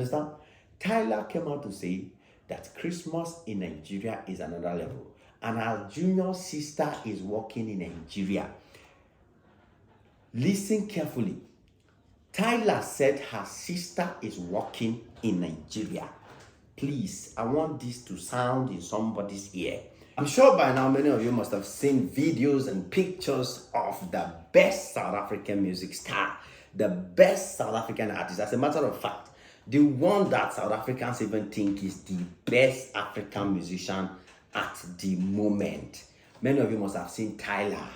Understand? Tyla came out to say that Christmas in Nigeria is another level, and her junior sister is working in Nigeria. Listen carefully. Tyla said her sister is working in Nigeria. Please, I want this to sound in somebody's ear. I'm sure by now many of you must have seen videos and pictures of the best South African music star, the best South African artist. As a matter of fact, the one that South Africans even think is the best African musician at the moment. Many of you must have seen Tyla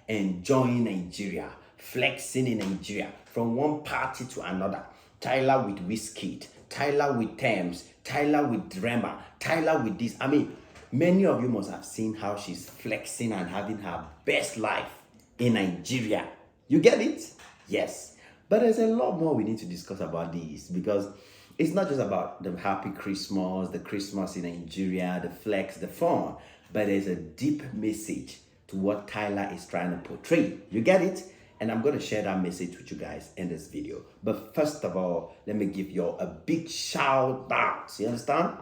enjoying Nigeria, flexing in Nigeria, from one party to another. Tyla with Wizkid, Tyla with Tems, Tyla with Drama, Tyla with this. I mean, many of you must have seen how she's flexing and having her best life in Nigeria. You get it? Yes. But there's a lot more we need to discuss about this, because it's not just about the happy Christmas, the Christmas in Nigeria, the flex, the fun, but there's a deep message to what Tyla is trying to portray. You get it? And I'm going to share that message with you guys in this video. But first of all, let me give you a big shout out. You understand?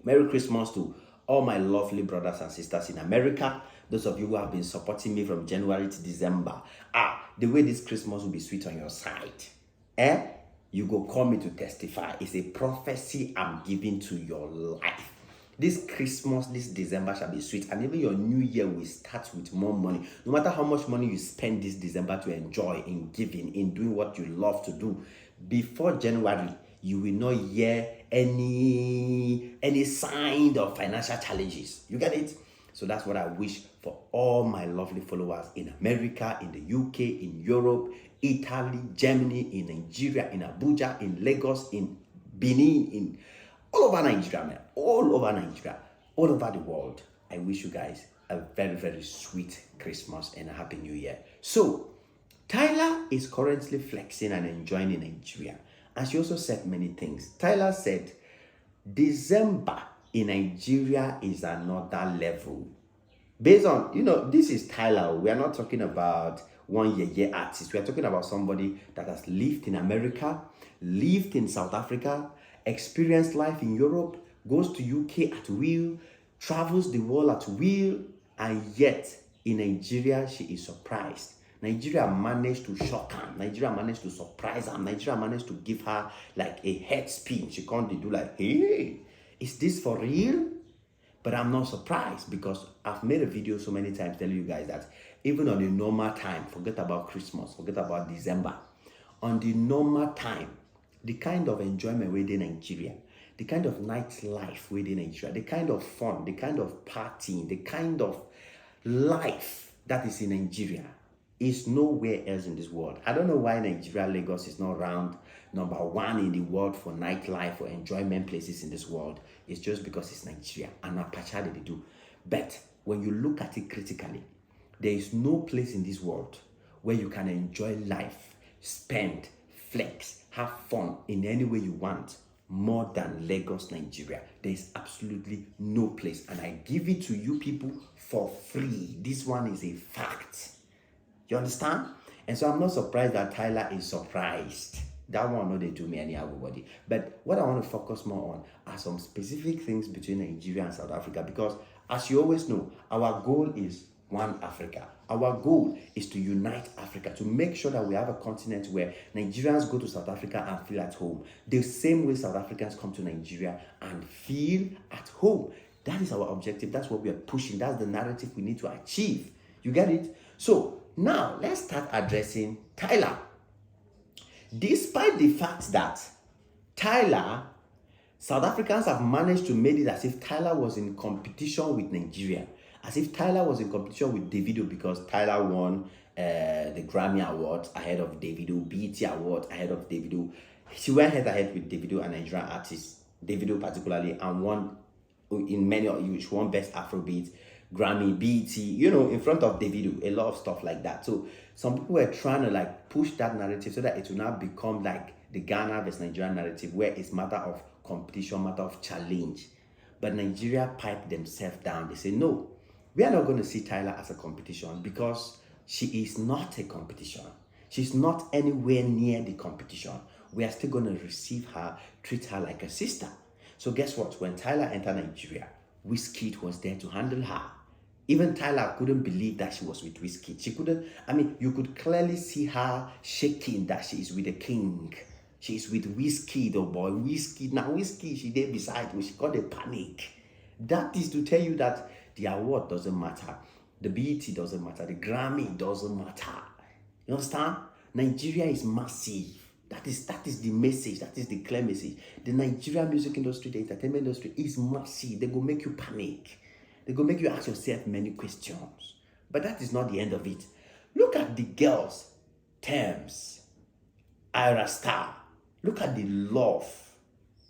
Merry Christmas to all my lovely brothers and sisters in America. Those of you who have been supporting me from January to December. The way this Christmas will be sweet on your side. You go call me to testify. It's a prophecy I'm giving to your life. This Christmas, this December shall be sweet. And even your new year will start with more money. No matter how much money you spend this December to enjoy in giving, in doing what you love to do, before January, you will not hear any sign of financial challenges. You get it? So that's what I wish for all my lovely followers in America, in the UK, in Europe, Italy, Germany, in Nigeria, in Abuja, in Lagos, in Benin, in all over Nigeria, man. All over Nigeria, all over the world. I wish you guys a very, very sweet Christmas and a happy new year. So, Tyla is currently flexing and enjoying in Nigeria. And she also said many things. Tyla said, December in Nigeria is another level. Based on, this is Tyla. We are not talking about one year artist. We are talking about somebody that has lived in America, lived in South Africa, experienced life in Europe, goes to UK at will, travels the world at will, and yet in Nigeria, she is surprised. Nigeria managed to shock her. Nigeria managed to surprise her. Nigeria managed to give her like a head spin. She can't do like, hey, is this for real? But I'm not surprised, because I've made a video so many times telling you guys that even on the normal time, forget about Christmas, forget about December. On the normal time, the kind of enjoyment within Nigeria, the kind of nightlife within Nigeria, the kind of fun, the kind of partying, the kind of life that is in Nigeria is nowhere else in this world. I don't know why Nigeria, Lagos is not ranked number one in the world for nightlife or enjoyment places in this world. It's just because it's Nigeria, and Apache they do. But when you look at it critically, there is no place in this world where you can enjoy life, spend, flex, have fun in any way you want more than Lagos, Nigeria. There is absolutely no place, and I give it to you people for free. This one is a fact. You understand? And so I'm not surprised that Tyla is surprised. That one, no, they do me anyhow, everybody. But what I want to focus more on are some specific things between Nigeria and South Africa, because as you always know, our goal is one Africa. Our goal is to unite Africa, to make sure that we have a continent where Nigerians go to South Africa and feel at home, the same way South Africans come to Nigeria and feel at home. That is our objective. That's what we are pushing. That's the narrative we need to achieve. You get it? So now let's start addressing Tyla. Despite the fact that Tyla, South Africans have managed to make it as if Tyla was in competition with Nigeria, as if Tyla was in competition with Davido, because Tyla won the Grammy Award ahead of Davido, BET Award ahead of Davido. She went head to head with Davido and Nigerian artists, Davido particularly, and won in many of which won Best Afrobeat, Grammy, BET, in front of Davido, a lot of stuff like that. So some people were trying to like push that narrative so that it will now become like the Ghana versus Nigeria narrative, where it's matter of competition, matter of challenge. But Nigeria piped themselves down. They say, no, we are not going to see Tyla as a competition, because she is not a competition. She's not anywhere near the competition. we are still going to receive her, treat her like a sister. So guess what? When Tyla entered Nigeria, Wizkid was there to handle her. Even Tyla couldn't believe that she was with Wizkid. She couldn't, you could clearly see her shaking that she is with the king. She is with Wizkid, oh boy, Wizkid. Now Wizkid, she there beside me, she got a panic. That is to tell you that the award doesn't matter. The BET doesn't matter. The Grammy doesn't matter. You understand? Nigeria is massive. That is the message. That is the clear message. The Nigerian music industry, the entertainment industry is massive. They go make you panic. They go make you ask yourself many questions. But that is not the end of it. Look at the girls. Tems, Ayra starr. Look at the love.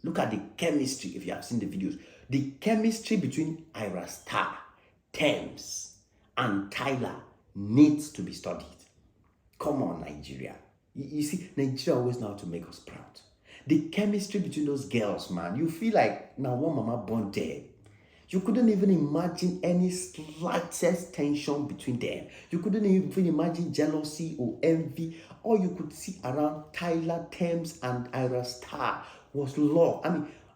Look at the chemistry, if you have seen the videos. The chemistry between Ayra starr, Tems, and Tyla needs to be studied. Come on, Nigeria. You see, Nigeria always know how to make us proud. The chemistry between those girls, man, you feel like now one mama born there. You couldn't even imagine any slightest tension between them. You couldn't even imagine jealousy or envy. All you could see around Tyla, Tems, and Ayra starr was love.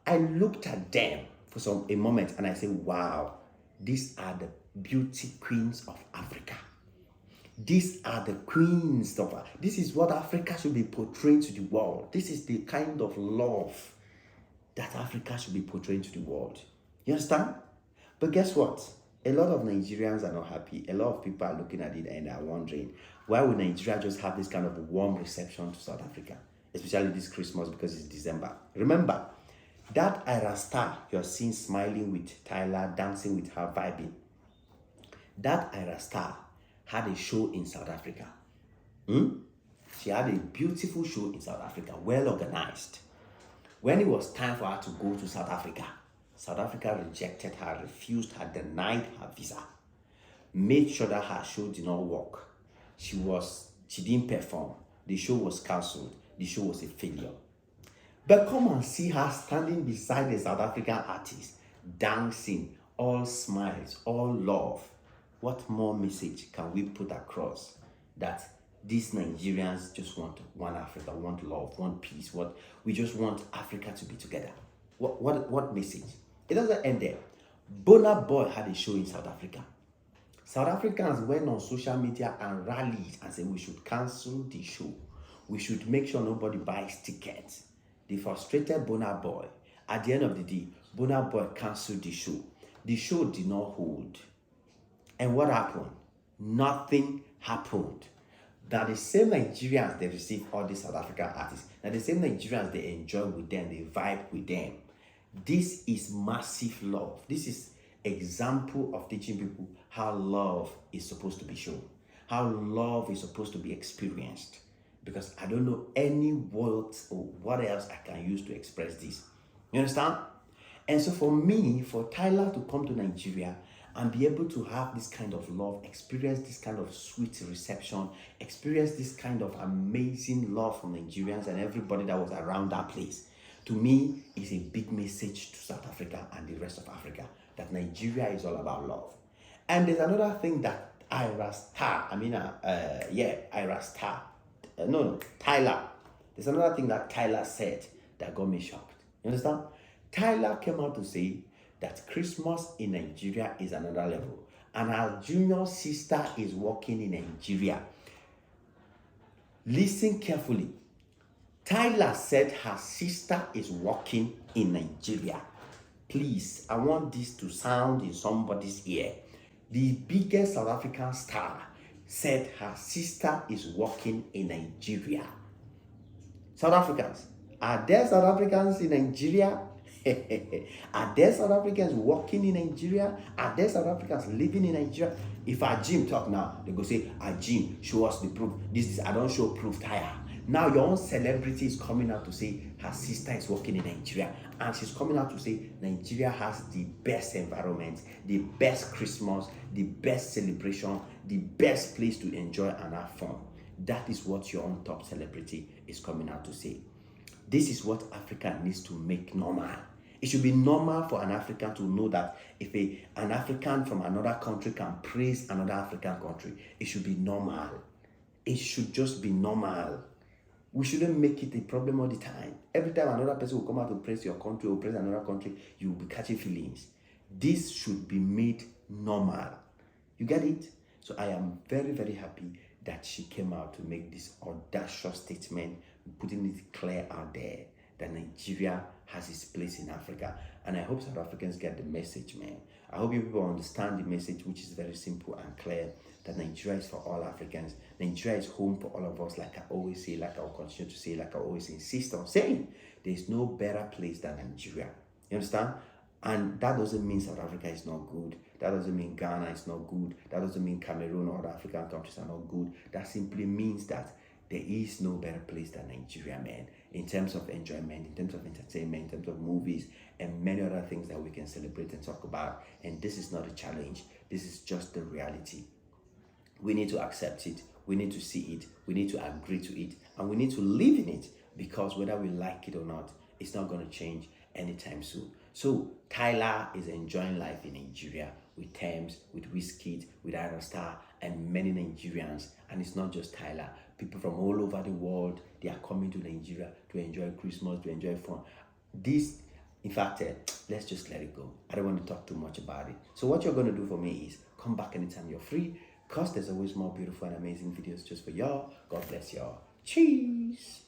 I looked at them for a moment and I said, wow, these are the beauty queens of Africa. These are the queens of, this is what Africa should be portraying to the world. This is the kind of love that Africa should be portraying to the world. You understand? But guess what? A lot of Nigerians are not happy. A lot of people are looking at it and are wondering, why would Nigeria just have this kind of warm reception to South Africa? Especially this Christmas because it's December. Remember, that Ayra starr you're seeing smiling with Tyla, dancing with her, vibing. That Ayra starr had a show in South Africa. She had a beautiful show in South Africa, well organized. When it was time for her to go to South Africa rejected her, refused her, denied her visa, made sure that her show did not work. She didn't perform. The show was cancelled. The show was a failure. But come and see her standing beside a South African artist, dancing, all smiles, all love. What more message can we put across that these Nigerians just want one Africa, want love, want peace, we just want Africa to be together? What message? It doesn't end there. Burna Boy had a show in South Africa. South Africans went on social media and rallied and said we should cancel the show. We should make sure nobody buys tickets. They frustrated Burna Boy. At the end of the day, Burna Boy canceled the show. The show did not hold. And what happened? Nothing happened. That the same Nigerians, they receive all these South African artists. Now the same Nigerians, they enjoy with them, they vibe with them. This is massive love. This is example of teaching people how love is supposed to be shown, how love is supposed to be experienced. Because I don't know any words or what else I can use to express this. You understand? And so for me, for Tyla to come to Nigeria and be able to have this kind of love, experience this kind of sweet reception, experience this kind of amazing love from Nigerians and everybody that was around that place, to me is a big message to South Africa and the rest of Africa that Nigeria is all about love. And there's another thing that Ayra starr, Tyla. There's another thing that Tyla said that got me shocked. You understand? Tyla came out to say that Christmas in Nigeria is another level. And her junior sister is working in Nigeria. Listen carefully. Tyla said her sister is working in Nigeria. Please, I want this to sound in somebody's ear. The biggest South African star said her sister is working in Nigeria. South Africans, are there South Africans in Nigeria? Are there South Africans working in Nigeria? Are there South Africans living in Nigeria? If our Jim talk now, they go say, Jim, show us the proof. I don't show proof, Tyla. Now your own celebrity is coming out to say her sister is working in Nigeria. And she's coming out to say Nigeria has the best environment, the best Christmas, the best celebration, the best place to enjoy and have fun. That is what your own top celebrity is coming out to say. This is what Africa needs to make normal. It should be normal for an African to know that if an African from another country can praise another African country, it should be normal. It should just be normal. We shouldn't make it a problem all the time. Every time another person will come out to praise your country or praise another country, you will be catching feelings. This should be made normal. You get it? So I am very, very happy that she came out to make this audacious statement, putting it clear out there that Nigeria has its place in Africa. And I hope South Africans get the message, man. I hope you people understand the message, which is very simple and clear, that Nigeria is for all Africans. Nigeria is home for all of us, like I always say, like I will continue to say, like I always insist on saying. There's no better place than Nigeria. You understand? And that doesn't mean South Africa is not good. That doesn't mean Ghana is not good. That doesn't mean Cameroon or other African countries are not good. That simply means that there is no better place than Nigeria, man, in terms of enjoyment, in terms of entertainment, in terms of movies, and many other things that we can celebrate and talk about. And this is not a challenge. This is just the reality. We need to accept it. We need to see it. We need to agree to it. And we need to live in it, because whether we like it or not, it's not going to change anytime soon. So Tyla is enjoying life in Nigeria with Tems, with Wizkid, with Ayra starr, and many Nigerians. And it's not just Tyla. People from all over the world, they are coming to Nigeria to enjoy Christmas, to enjoy fun. This, in fact, let's just let it go. I don't want to talk too much about it. So what you're going to do for me is come back anytime you're free, because there's always more beautiful and amazing videos just for y'all. God bless y'all. Cheers.